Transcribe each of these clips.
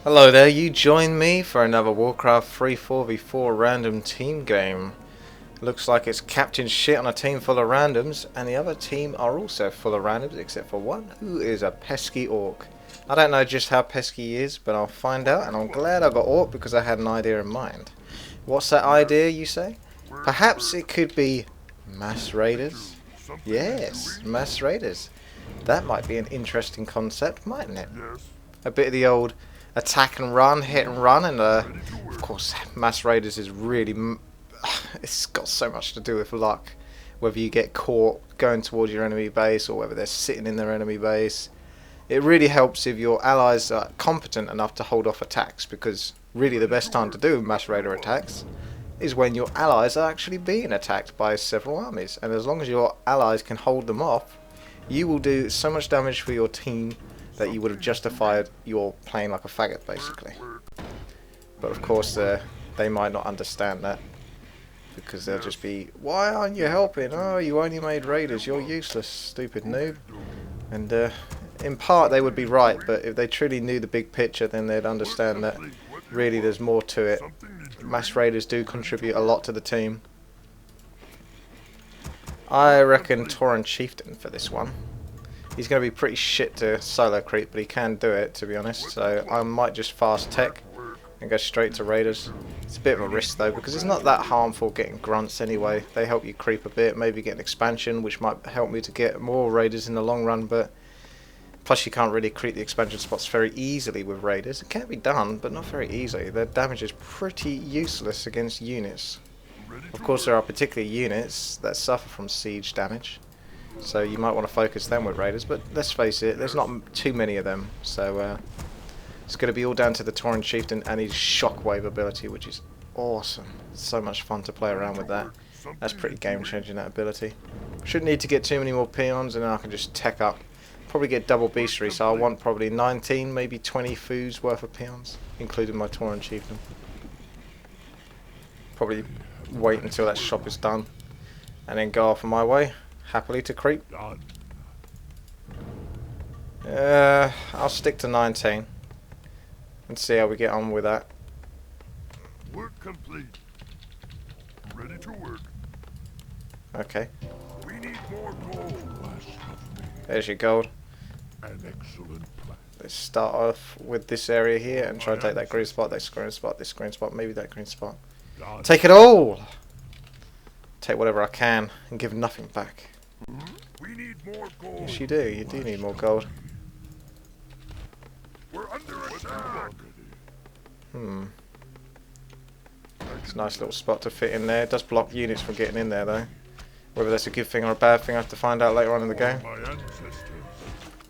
Hello there, you join me for another Warcraft 3 4v4 random team game. Looks like it's captain shit on a team full of randoms, and the other team are also full of randoms except for one who is a pesky orc. I don't know just how pesky he is, but I'll find out, and I'm glad I got orc because I had an idea in mind. What's that idea, you say? Perhaps it could be mass raiders? Yes, mass raiders. That might be an interesting concept, mightn't it? A bit of the old attack and run, hit and run, and of course mass raiders is really it's got so much to do with luck, whether you get caught going towards your enemy base or whether they're sitting in their enemy base. It really helps if your allies are competent enough to hold off attacks, because really the best time to do mass raider attacks is when your allies are actually being attacked by several armies, and as long as your allies can hold them off, you will do so much damage for your team that you would have justified your playing like a faggot, basically. But of course they might not understand that, because they'll just be, why aren't you helping? Oh, you only made raiders, you're useless, stupid noob. And in part they would be right, but if they truly knew the big picture, then they'd understand that really there's more to it. Mass raiders do contribute a lot to the team. I reckon Tauren Chieftain for this one. He's going to be pretty shit to solo creep, but he can do it, to be honest. So I might just fast tech and go straight to raiders. It's a bit of a risk though, because it's not that harmful getting grunts anyway. They help you creep a bit, maybe get an expansion, which might help me to get more raiders in the long run. But plus you can't really creep the expansion spots very easily with raiders. It can be done, but not very easily. Their damage is pretty useless against units. Of course there are particular units that suffer from siege damage, so you might want to focus them with raiders, but let's face it, there's not too many of them, so it's going to be all down to the Tauren Chieftain and his shockwave ability, which is awesome. So much fun to play around with that. That's pretty game changing, that ability. Shouldn't need to get too many more peons, and then I can just tech up. Probably get double beastry, so I want probably 19, maybe 20 foos worth of peons, including my Tauren Chieftain. Probably wait until that shop is done, and then go off on my way. Happily to creep. I'll stick to 19 and see how we get on with that. Work complete. Ready to work. Okay. We need more gold. There's your gold. An excellent plan. Let's start off with this area here and try to take that green spot, this green spot, this green spot, maybe that green spot. Take it all! Take whatever I can and give nothing back. We need more gold. Yes, you do. You do need more gold. We're under attack. It's a nice little spot to fit in there. It does block units from getting in there, though. Whether that's a good thing or a bad thing, I have to find out later on in the game. My ancestors.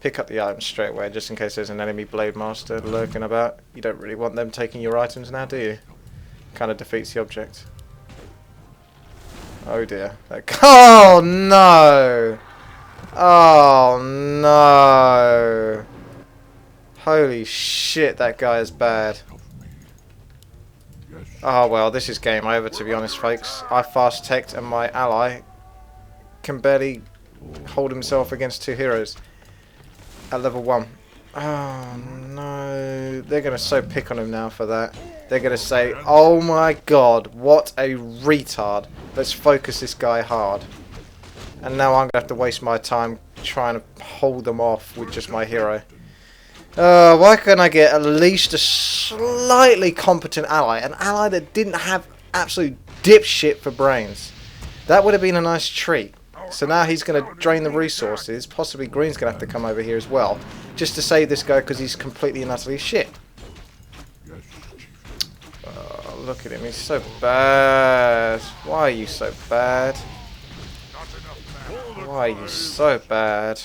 Pick up the items straight away, just in case there's an enemy blade master lurking about. You don't really want them taking your items now, do you? Kind of defeats the object. Oh dear. Oh no! Oh no! Holy shit, that guy is bad. Oh well, this is game over, to be honest, folks. I fast teched and my ally can barely hold himself against two heroes at level 1. Oh no, they're going to so pick on him now for that. They're going to say, oh my god, what a retard. Let's focus this guy hard. And now I'm going to have to waste my time trying to hold them off with just my hero. Why can't I get at least a slightly competent ally? An ally that didn't have absolute dipshit for brains. That would have been a nice treat. So now he's going to drain the resources. Possibly Green's going to have to come over here as well, just to save this guy because he's completely and utterly shit. Oh, look at him. He's so bad. Why are you so bad? Why are you so bad?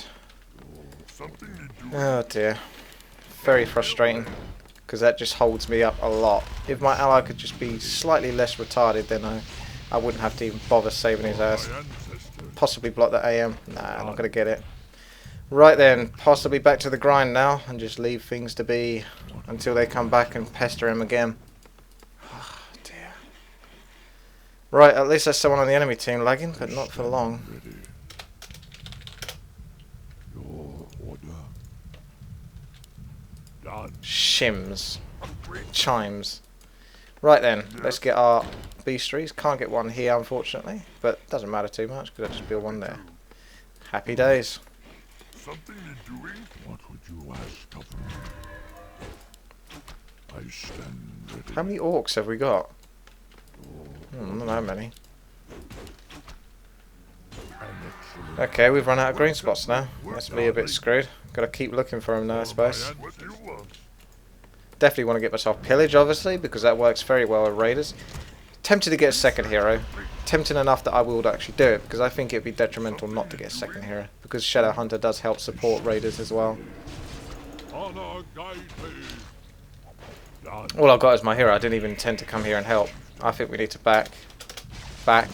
Oh dear. Very frustrating, because that just holds me up a lot. If my ally could just be slightly less retarded, then I wouldn't have to even bother saving his ass. Possibly block the AM. Nah, I'm not going to get it. Right then, possibly back to the grind now, and just leave things to be until they come back and pester him again. Oh dear. Right, at least there's someone on the enemy team lagging, but not for long. Done. Shims. Upgrade. Chimes. Right then, let's get our beastries. Can't get one here, unfortunately, but doesn't matter too much because I just build one there. Happy days. Something you're doing? What would you ask of me? I stand ready. How many orcs have we got? Not that many. Okay, we've run out of green spots now. That's me a bit screwed. Gotta keep looking for them now, I suppose. What you want? Definitely want to get myself pillage, obviously, because that works very well with raiders. Tempted to get a second hero. Tempting enough that I will actually do it, because I think it would be detrimental not to get a second hero, because Shadow Hunter does help support raiders as well. Honor guide me. Done. All I've got is my hero. I didn't even intend to come here and help. I think we need to back. Back.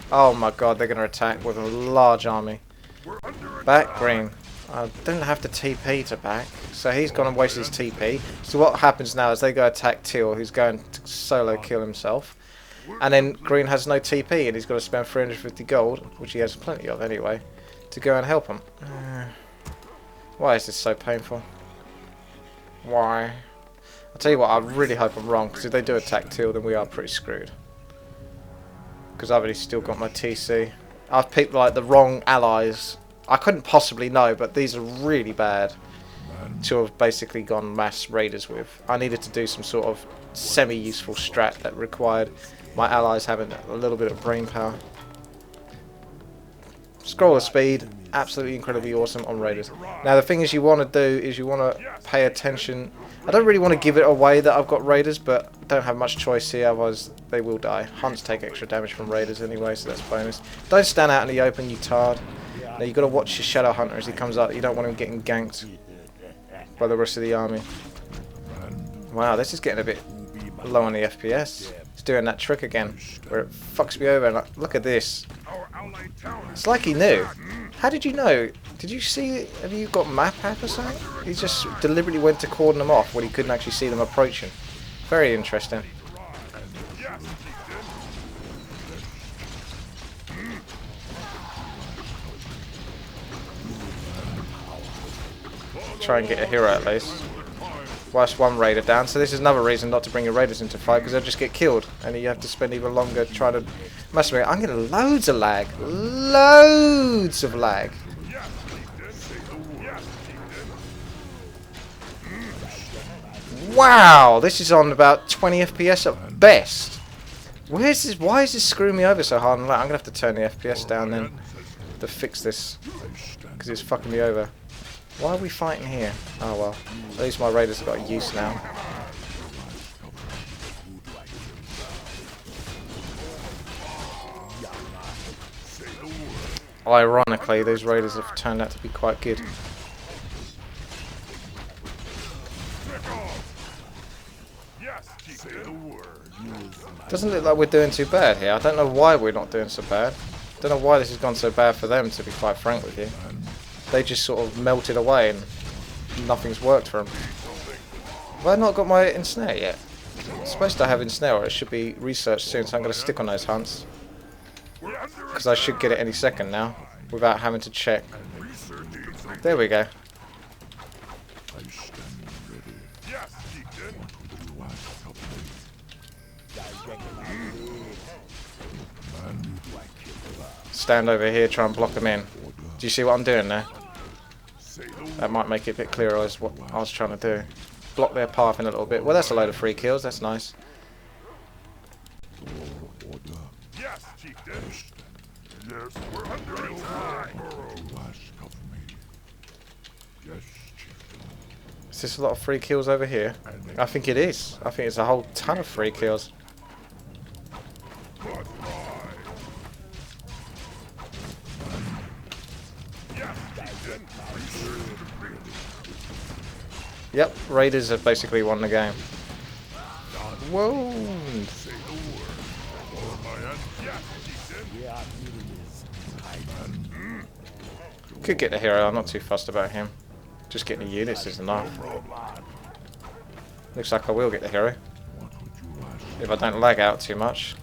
Oh my god, they're going to attack with a large army. We're under Back, attack. green. I didn't have to TP to back, so he's gone and wasted his TP. So what happens now is they go attack Teal, who's going to solo kill himself. And then green has no TP, and he's got to spend 350 gold, which he has plenty of anyway, to go and help him. Why is this so painful? Why? I'll tell you what, I really hope I'm wrong, because if they do attack Teal, then we are pretty screwed. Because I've only still got my TC. I've picked like the wrong allies. I couldn't possibly know, but these are really bad to have basically gone mass raiders with. I needed to do some sort of semi-useful strat that required my allies having a little bit of brain power. Scroller speed, absolutely incredibly awesome on raiders. Now the thing is you want to do is you want to pay attention. I don't really want to give it away that I've got raiders, but I don't have much choice here, otherwise they will die. Hunts take extra damage from raiders anyway, so that's bonus. Don't stand out in the open, you tard. Now you've got to watch your Shadow Hunter as he comes up. You don't want him getting ganked by the rest of the army. Wow, this is getting a bit low on the FPS. It's doing that trick again, where it fucks me over. And look at this. Our allied tower. It's like he knew. How did you know? Did you see? Have you got map hack or something? He just deliberately went to cordon them off when he couldn't actually see them approaching. Very interesting. Yes, Try and get a hero at least. Whilst one raider down. So this is another reason not to bring your raiders into fight, because they'll just get killed. And you have to spend even longer trying to... Must be. I'm getting loads of lag. Loads of lag. Wow, this is on about 20 FPS at best. Where's this? Why is this screwing me over so hard? I'm gonna have to turn the FPS down then to fix this, because it's fucking me over. Why are we fighting here? Oh well, at least my raiders have got a use now. Ironically, those raiders have turned out to be quite good. Doesn't look like we're doing too bad here. I don't know why we're not doing so bad. Don't know why this has gone so bad for them, to be quite frank with you. They just sort of melted away and nothing's worked for them. Have I not got my ensnare yet? It's supposed to have ensnare, or it should be researched soon, so I'm going to stick on those hunts. Because I should get it any second now, without having to check. There we go. Stand over here, try and block them in. Do you see what I'm doing there? That might make it a bit clearer as what I was trying to do. Block their path in a little bit. Well, that's a load of free kills. That's nice. Yes, Chieftain. Yes, we're under attack. Is this a lot of free kills over here? I think it is. I think it's a whole ton of free kills. Yep, Raiders have basically won the game. Whoa! Could get the hero, I'm not too fussed about him. Just getting the units is enough. Looks like I will get the hero. If I don't lag out too much.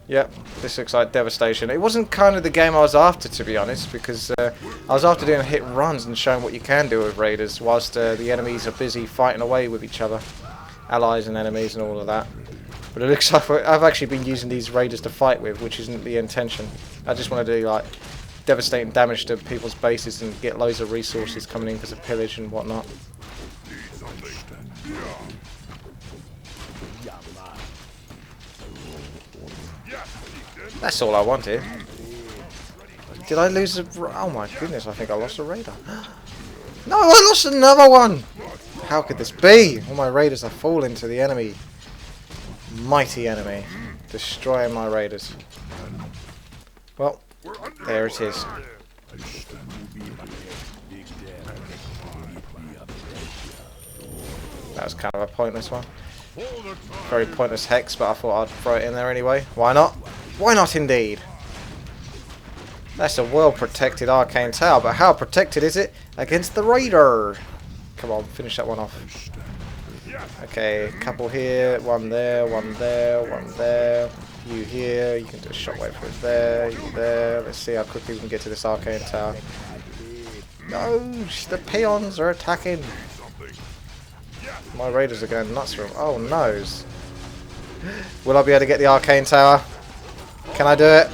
Yep, this looks like devastation. It wasn't kind of the game I was after, to be honest, because I was after doing hit and runs and showing what you can do with raiders, whilst the enemies are busy fighting away with each other, allies and enemies and all of that. But it looks like I've actually been using these raiders to fight with, which isn't the intention. I just want to do like devastating damage to people's bases and get loads of resources coming in because of pillage and whatnot. That's all I wanted. Did I lose a... Oh my goodness, I think I lost a raider. No, I lost another one! How could this be? All my raiders are falling to the enemy. Mighty enemy. Destroying my raiders. Well, there it is. That was kind of a pointless one. Very pointless hex, but I thought I'd throw it in there anyway. Why not? Why not indeed? That's a well-protected arcane tower, but how protected is it against the raider? Come on, finish that one off. Okay, a couple here, one there, one there, one there. You here, you can do a shockwave for it there, you there. Let's see how quickly we can get to this arcane tower. No, the peons are attacking. My raiders are going nuts for them. Oh no. Will I be able to get the arcane tower? Can I do it?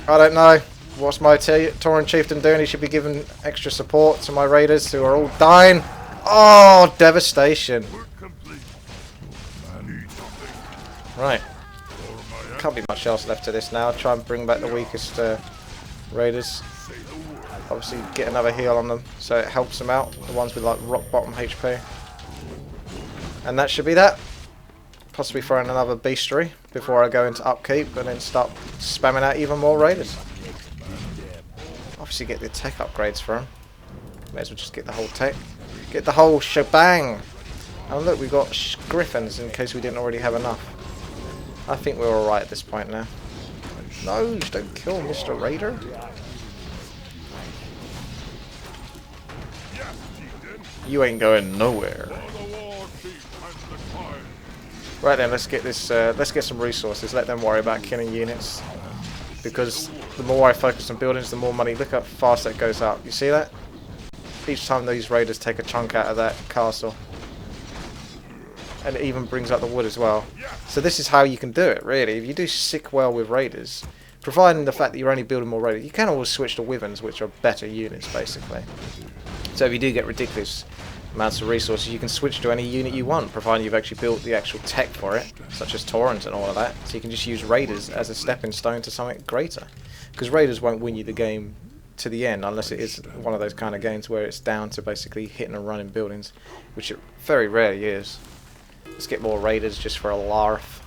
I don't know. What's my Tauren chieftain doing? He should be giving extra support to my raiders who are all dying. Oh, devastation. Right. Can't be much else left to this now. Try and bring back the weakest raiders. Obviously get another heal on them so it helps them out. The ones with like rock bottom HP. And that should be that. Possibly throw in another beastery before I go into upkeep and then start spamming out even more raiders. Obviously get the tech upgrades for them. May as well just get the whole tech. Get the whole shebang. And look, we've got griffins in case we didn't already have enough. I think we're alright at this point now. No, don't kill Mr. Raider. You ain't going nowhere. Right then, let's get this. Let's get some resources. Let them worry about killing units. Because the more I focus on buildings, the more money. Look how fast that goes up. You see that? Each time these raiders take a chunk out of that castle. And it even brings up the wood as well. So this is how you can do it, really. If you do sick well with raiders, providing the fact that you're only building more raiders, you can always switch to wyverns, which are better units, basically. So if you do get ridiculous amounts of resources, you can switch to any unit you want, providing you've actually built the actual tech for it, such as Taurens and all of that. So you can just use raiders as a stepping stone to something greater. Because raiders won't win you the game to the end, unless it is one of those kind of games where it's down to basically hitting and running buildings, which it very rarely is. Let's get more raiders just for a larf.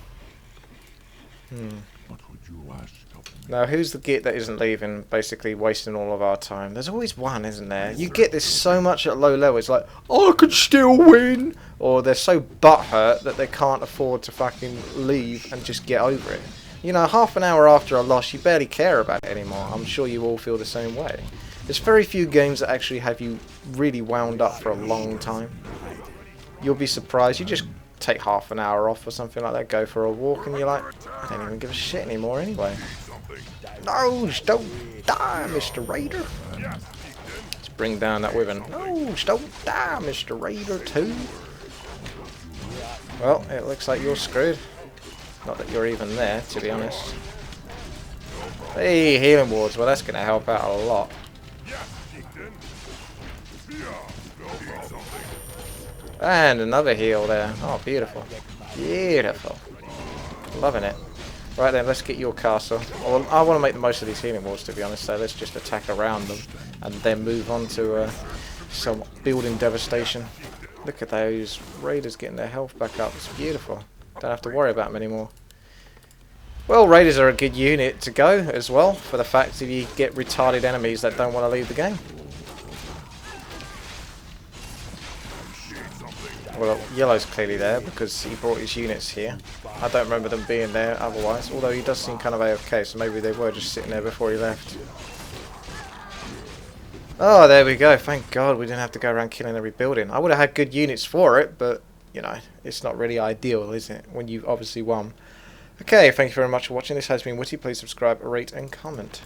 What would you ask of me? Now, who's the git that isn't leaving, basically wasting all of our time? There's always one, isn't there? You get this so much at low level. It's like, I could still win! Or they're so butthurt that they can't afford to fucking leave and just get over it. You know, half an hour after a loss, you barely care about it anymore. I'm sure you all feel the same way. There's very few games that actually have you really wound up for a long time. You'll be surprised. You just take half an hour off or something like that, go for a walk, and you're like, I don't even give a shit anymore anyway. No, don't die, Mr. Raider. Let's bring down that wyvern. No, don't die, Mr. Raider 2. Well, it looks like you're screwed. Not that you're even there, to be honest. Hey, healing wards. Well, that's going to help out a lot. And another heal there. Oh, beautiful. Beautiful. Loving it. Right then, let's get your castle. Well, I want to make the most of these healing walls, to be honest, so let's just attack around them and then move on to some building devastation. Look at those raiders getting their health back up. It's beautiful. Don't have to worry about them anymore. Well, raiders are a good unit to go as well, for the fact that you get retarded enemies that don't want to leave the game. Well, yellow's clearly there because he brought his units here. I don't remember them being there otherwise, although he does seem kind of AFK, so maybe they were just sitting there before he left. Oh, there we go. Thank God we didn't have to go around killing every building. I would have had good units for it, but, you know, it's not really ideal, is it, when you've obviously won. Okay, thank you very much for watching. This has been Witty. Please subscribe, rate, and comment.